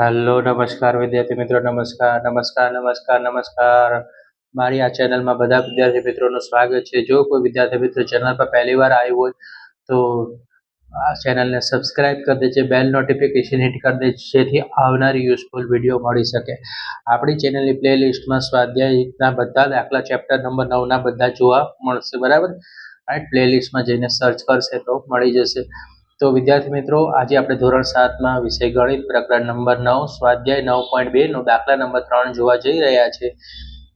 Hello નમસ્કાર વિદ્યાર્થી મિત્રો, નમસ્કાર. મારી આ ચેનલમાં બધા વિદ્યાર્થી મિત્રોનું સ્વાગત છે. જો કોઈ વિદ્યાર્થી મિત્ર ચેનલ પર પહેલી વાર આવ્યું હોય તો આ ચેનલને સબસ્ક્રાઇબ કરી દેજે, બેલ નોટિફિકેશન હિટ કરી દેજે, જેથી આવનારી યુઝફુલ વિડીયો મળી શકે. આપણી ચેનલની પ્લેલિસ્ટમાં સ્વાધ્યાયના બધા દાખલા ચેપ્ટર નંબર 9ના બધા જોવા મળશે, બરાબર. રાઈટ, પ્લેલિસ્ટમાં જઈને સર્ચ કરશે તો મળી જશે. તો વિદ્યાર્થી મિત્રો, આજે આપણે ધોરણ 7માં વિષય ગણિત પ્રકરણ નંબર 9 સ્વાધ્યાય 9.2 નો દાખલા નંબર 3 જોવા જઈ રહ્યા છે.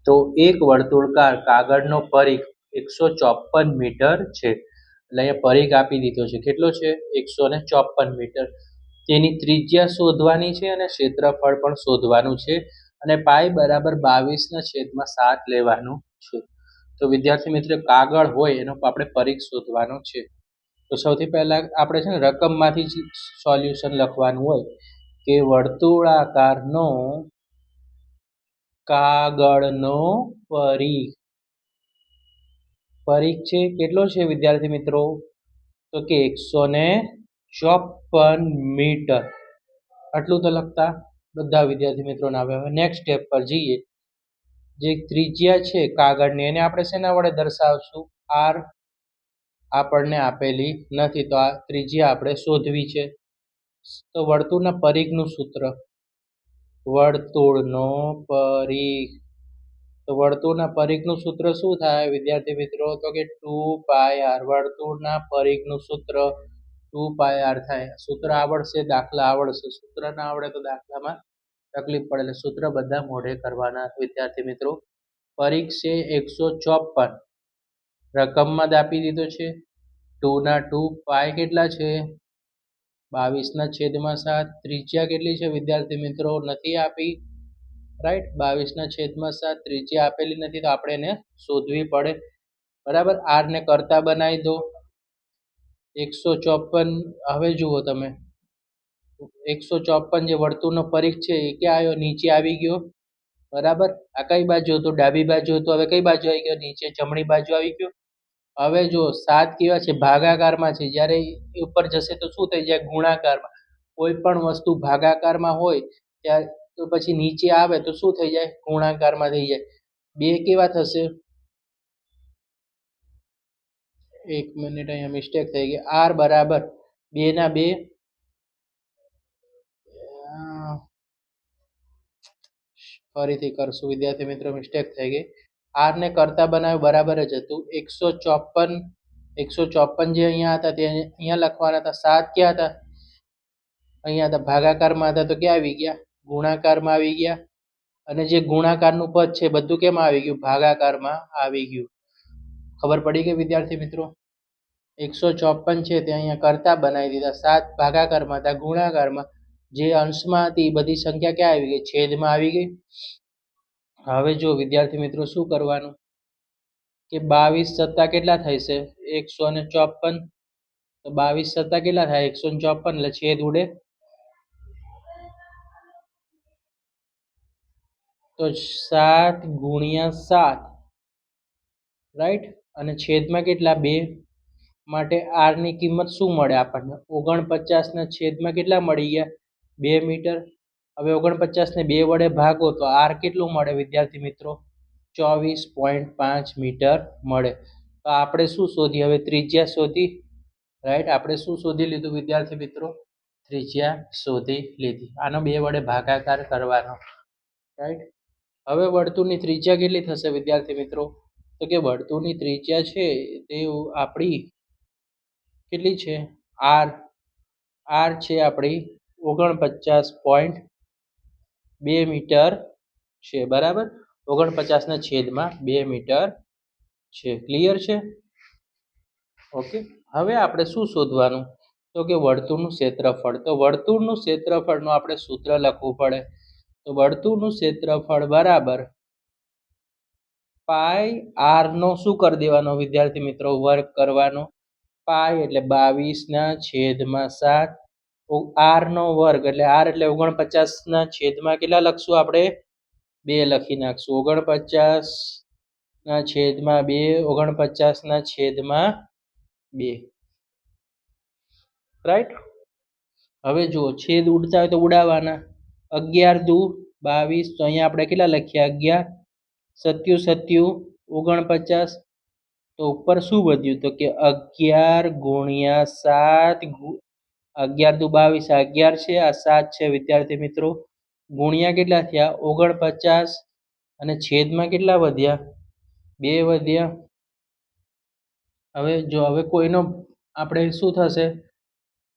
તો એક વર્તુળાકાર કાગળનો પરિઘ 154 મીટર છે. એટલે અહીંયા પરિઘ આપી દીધો છે, કેટલો છે? 154 મીટર. તેની ત્રિજ્યા શોધવાની છે અને ક્ષેત્રફળ પણ શોધવાનું છે, અને પાઈ બરાબર 22/7 લેવાનું છે. તો વિદ્યાર્થી મિત્રો, કાગળ હોય એનો આપણે પરિઘ શોધવાનો છે. તો સૌથી પહેલા આપણે છે ને રકમમાંથી જ સોલ્યુશન લખવાનું હોય કે વર્તુળાકારનો કાગળનો પરિઘ છે કેટલો છે વિદ્યાર્થી મિત્રો? તો કે 154 મીટર. આટલું તો લખતા બધા વિદ્યાર્થી મિત્રોને આવે. હવે નેક્સ્ટ સ્ટેપ પર જઈએ. જે ત્રિજ્યા છે કાગળની એને આપણે શેના વડે દર્શાવશું? આર આપણને આપેલી નથી, તો આ ત્રિજ્યા આપણે શોધવી છે. તો વર્તુળના પરિઘનું સૂત્ર, વર્તુળનો પરિઘ. તો વર્તુળના પરિઘનું સૂત્ર શું થાય વિદ્યાર્થી મિત્રો? તો કે 2πr. વર્તુળના પરિઘનું સૂત્ર 2πr થાય. સૂત્ર આવડશે, દાખલા આવડશે. સૂત્ર ના આવડે તો દાખલામાં તકલીફ પડે. એટલે સૂત્ર બધા મોઢે કરવાના વિદ્યાર્થી મિત્રો. પરિઘ છે 154, રકમમાં જ આપી દીધો છે. 2 ના 2, પાય કેટલા છે? 22/7. ત્રિજ્યા કેટલી છે વિદ્યાર્થી મિત્રો? નથી આપી. રાઈટ, 22/7 ત્રિજ્યા આપેલી નથી, તો આપણે એને શોધવી પડે, બરાબર. આર ને કરતા બનાવી દો. 154. હવે જુઓ તમે, 154 જે વર્તુળનો પરિઘ છે એ ક્યાં આવ્યો? નીચે આવી ગયો, બરાબર. આ કઈ બાજુ હતું? ડાબી બાજુ હતું. હવે કઈ બાજુ આવી ગયો? નીચે જમણી બાજુ આવી ગયો. હવે જો 7 કેવા છે? ભાગાકારમાં છે. જ્યારે ઉપર જશે તો શું થઈ જાય? ગુણાકારમાં. કોઈ પણ વસ્તુ ભાગાકારમાં હોય ત્યારે તો પછી નીચે આવે તો શું થઈ જાય? ગુણાકારમાં થઈ જાય. 2 કેવા થશે? 1 મિનિટ, અહીંયા મિસ્ટેક થઈ ગઈ. આર બરાબર 2 ના 2. ફરીથી કરશું વિદ્યાર્થી મિત્રો, મિસ્ટેક થઈ ગઈ. આર ને કરતા બનાવ્યું, બરાબર જ હતું. 154 જે અહીંયા હતા તે અહીંયા લખવાના હતા. 7 ક્યાં હતા? અહીંયા હતા, ભાગાકારમાં હતા, તો ક્યાં આવી ગયા? ગુણાકારમાં આવી ગયા. અને જે ગુણાકારનું પદ છે બધું કેમ આવી ગયું? ભાગાકારમાં આવી ગયું. ખબર પડી ગઈ વિદ્યાર્થી મિત્રો? 154 છે તે અહીંયા કરતા બનાવી દીધા. 7 ભાગાકારમાં હતા, ગુણાકારમાં. જે અંશમાં હતી બધી સંખ્યા ક્યાં આવી ગઈ? છેદમાં આવી ગઈ. હવે જો વિદ્યાર્થી મિત્રો શું કરવાનું કે 22 કેટલા થશે? 154. તો 22 કેટલા થાય? 154. એટલે છેદ ઉડે તો 7 × 7, રાઈટ. અને છેદમાં કેટલા? 2. માટે આર ની કિંમત શું મળે આપણને? 49 ના છેદમાં કેટલા મળી ગયા? 2 મીટર. હવે 49 ને 2 વડે ભાગો તો આર કેટલું મળે વિદ્યાર્થી મિત્રો? 24.5 મીટર મળે. તો આપણે શું શોધી? હવે ત્રિજ્યા શોધી. રાઈટ, આપણે શું શોધી લીધું વિદ્યાર્થી મિત્રો? ત્રિજ્યા શોધી લીધી. આનો 2 વડે ભાગાકાર કરવાનો, રાઈટ. હવે વર્તુળની ત્રિજ્યા કેટલી થશે વિદ્યાર્થી મિત્રો? તો કે વર્તુળની ત્રિજ્યા છે તે આપણી કેટલી છે? આર છે આપણી 49.2 મીટર છે, બરાબર. 49/2 મીટર છે. ક્લિયર છે? ઓકે. હવે આપણે શું શોધવાનું? તો કે વર્તુળનું ક્ષેત્રફળ. તો વર્તુળનું ક્ષેત્રફળનું આપણે સૂત્ર લખવું પડે. તો વર્તુળનું ક્ષેત્રફળ બરાબર પાઈ આર નો શું કરી દેવાનો વિદ્યાર્થી મિત્રો? વર્ગ કરવાનો. પાઈ એટલે 22/7. આર નો વર્ગ એટલે આર એટલે 49/7 કેટલા લખશું આપણે? 2 લખી નાખશું. 49/2, 49/2, રાઈટ. હવે જુઓ, છેદ ઉડતા હોય તો ઉડાવવાના. 11 દુ 22, તો અહીંયા આપણે કેટલા લખ્યા 11, સત્યુ સત્યુ 49, તો ઉપર શું વધ્યું તો કે 11 ગુણ્યા 7, 11 દુ 22, આ 11 છે, આ 7 છે વિદ્યાર્થી મિત્રો, ગુણ્યા કેટલા થયા 49, અને છેદમાં કેટલા વધ્યા 2 વધ્યા. હવે કોઈનો આપણે શું થશે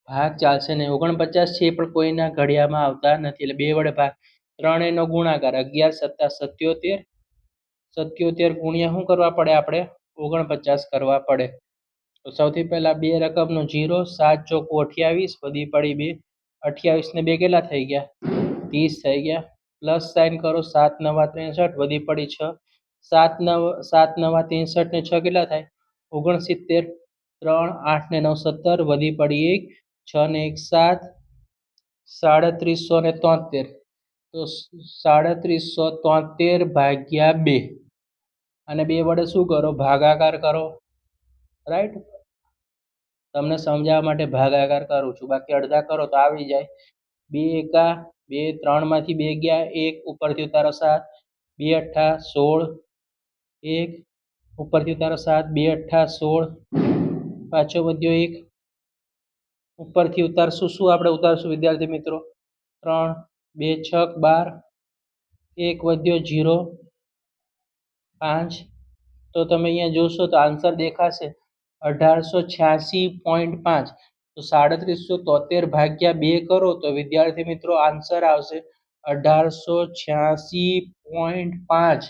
ભાગ ચાલશે નહીં, 49 છે પણ કોઈના ઘડિયામાં આવતા નથી એટલે 2 વડે ભાગ, 3 નો ગુણાકાર 11 + 77, 77 ગુણ્યા શું કરવા પડે આપણે 49 કરવા પડે. તો સૌથી પહેલા બે રકમનો 0, 7 ચોકુ 28, વધી પડી 2, 28 ને 2 કેટલા થઈ ગયા 30 થઈ ગયા. પ્લસ સાઇન કરો 7 9 63, વધી પડી 6, 7 9 63 ને 6 કેટલા થાય 69, 3 8 ને 9 17, વધી પડી 1, 6 ને 1 7, 3773, તો 3773 ભાગ્યા 2, અને 2 વડે શું કરો ભાગાકાર કરો, રાઈટ. તમને સમજાવવા માટે ભાગાકાર કરું છું, બાકી અડધા કરો તો આવી જાય. 2 એકા 2, 3 માંથી 2 ગયા 1, ઉપરથી ઉતારો 7, 2 અઠ્ઠા 16, 1 ઉપરથી ઉતારો 7, 2 અઠ્ઠા 16, પાછો વધ્યો 1, ઉપરથી ઉતારશું શું આપણે ઉતારશું વિદ્યાર્થી મિત્રો 3, 2 6 12, 1 વધ્યો 0, 5, તો તમે અહીંયા જોશો તો આન્સર દેખાશે 1886.5, તો 3773 ભાગ્યા 2 કરો તો વિદ્યાર્થી મિત્રો આન્સર આવશે 1886.5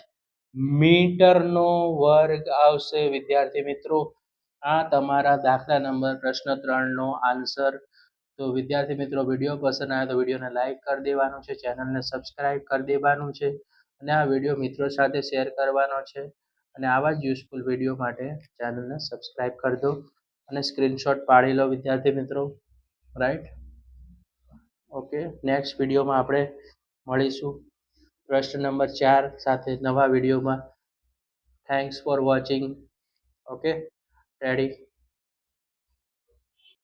મીટરનો વર્ગ આવશે વિદ્યાર્થી મિત્રો. આ તમારા દાખલા નંબર પ્રશ્ન 3 નો આન્સર. તો વિદ્યાર્થી મિત્રો વિડીયો પસંદ આવે તો વિડીયોને લાઈક કરી દેવાનું છે, ચેનલને સબસ્ક્રાઈબ કરી દેવાનું છે, અને આ વિડીયો મિત્રો સાથે શેર કરવાનો છે. અને આવા જ યુઝફુલ વિડીયો માટે ચેનલને સબસ્ક્રાઈબ કરી દો અને સ્ક્રીનશોટ પાડી લો વિદ્યાર્થી મિત્રો, રાઈટ. ઓકે, નેક્સ્ટ વિડીયોમાં આપણે મળીશું પ્રશ્ન નંબર 4 સાથે નવા વિડીયોમાં. Thanks for watching. Okay, ready.